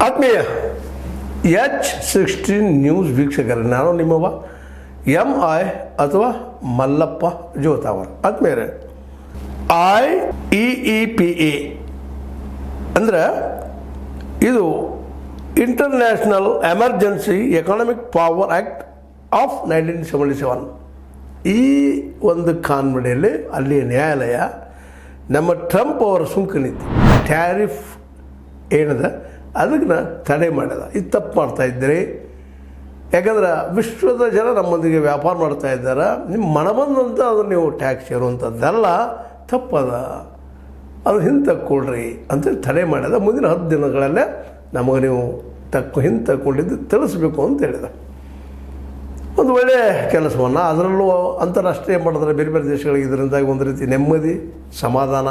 ಆತ್ಮೀಯ H16 news ವೀಕ್ಷಕರೇ, ನಾನು ನಿಮ್ಮವ MI ಅಥವಾ ಮಲ್ಲಪ್ಪ ಜೋತಾವರ್. ಆತ್ಮೀಯರೇ, IEEPA ಅಂದರೆ ಇದು international emergency economic power act of 1977. ಈ ಒಂದು ಕಾನ್ವಡಿಯಲ್ಲಿ ಅಲ್ಲಿಯ ನ್ಯಾಯಾಲಯ ನಮ್ಮ ಟ್ರಂಪ್ ಅವರ ಸುಂಕ ನೀತಿ ಟ್ಯಾರಿಫ್ ಏನಿದೆ ಅದಕ್ಕೆ ತಡೆ ಮಾಡಿದ. ಇದು ತಪ್ಪು ಮಾಡ್ತಾ ಇದ್ದೀರಿ, ಯಾಕಂದ್ರೆ ವಿಶ್ವದ ಜನ ನಮ್ಮೊಂದಿಗೆ ವ್ಯಾಪಾರ ಮಾಡ್ತಾ ಇದ್ದಾರೆ, ನಿಮ್ಮ ಮನಬಂದಂತ ಅದನ್ನು ನೀವು ಟ್ಯಾಕ್ಸ್ ಇರುವಂಥದ್ದೆಲ್ಲ ತಪ್ಪದ, ಅದು ಹಿಂತಕ್ಕೊಳ್ರಿ ಅಂತೇಳಿ ತಡೆ ಮಾಡಿದ. ಮುಂದಿನ 10 ದಿನಗಳಲ್ಲೇ ನಮಗೆ ನೀವು ಹಿಂತಕ್ಕೊಂಡಿದ್ದು ತಿಳಿಸ್ಬೇಕು ಅಂತ ಹೇಳಿದ. ಒಂದು ಒಳ್ಳೆಯ ಕೆಲಸವನ್ನು, ಅದರಲ್ಲೂ ಅಂತಾರಾಷ್ಟ್ರೀಯ ಮಾಡಿದ್ರೆ ಬೇರೆ ಬೇರೆ ದೇಶಗಳಿಗೆ ಇದರಿಂದಾಗಿ ಒಂದು ರೀತಿ ನೆಮ್ಮದಿ ಸಮಾಧಾನ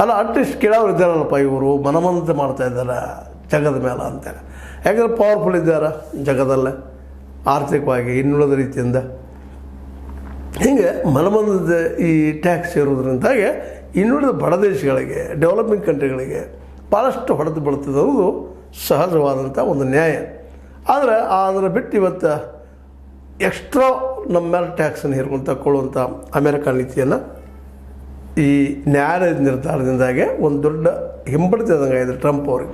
ಅಲ್ಲ. ಅಟ್ಲೀಸ್ಟ್ ಕೇಳೋರು ಇದ್ದಾರಲ್ಲಪ್ಪ, ಇವರು ಮನಮಂತ ಮಾಡ್ತಾ ಇದ್ದಾರೆ ಜಗದ ಮೇಲೆ ಅಂತೇಳಿ. ಯಾಕಂದ್ರೆ ಪವರ್ಫುಲ್ ಇದ್ದಾರೆ ಜಗದಲ್ಲೇ ಆರ್ಥಿಕವಾಗಿ ಇನ್ನುಳಿದ ರೀತಿಯಿಂದ. ಹೀಗೆ ಮನಮಂದದ ಈ ಟ್ಯಾಕ್ಸ್ ಇರೋದ್ರಿಂದಾಗಿ ಇನ್ನುಳಿದ ಬಡ ದೇಶಗಳಿಗೆ, ಡೆವಲಪಿಂಗ್ ಕಂಟ್ರಿಗಳಿಗೆ ಭಾಳಷ್ಟು ಹೊಡೆದು ಬೀಳ್ತದೆ ಅನ್ನೋದು ಸಹಜವಾದಂಥ ಒಂದು ನ್ಯಾಯ. ಆದರೆ ಅದರ ಬಿಟ್ಟು ಇವತ್ತು ಎಕ್ಸ್ಟ್ರಾ ನಮ್ಮ ಮೇಲೆ ಟ್ಯಾಕ್ಸನ್ನು ಹೇರ್ಕೊಂಡು ತಗೊಳ್ಳುವಂಥ ಅಮೇರಿಕ ನೀತಿಯನ್ನು ಈ ನ್ಯಾಯಾಲಯದ ನಿರ್ಧಾರದಿಂದಾಗೆ ಒಂದು ದೊಡ್ಡ ಹಿಂಬಡಿತದಂಗೆ ಇದೆ ಟ್ರಂಪ್ ಅವ್ರಿಗೆ.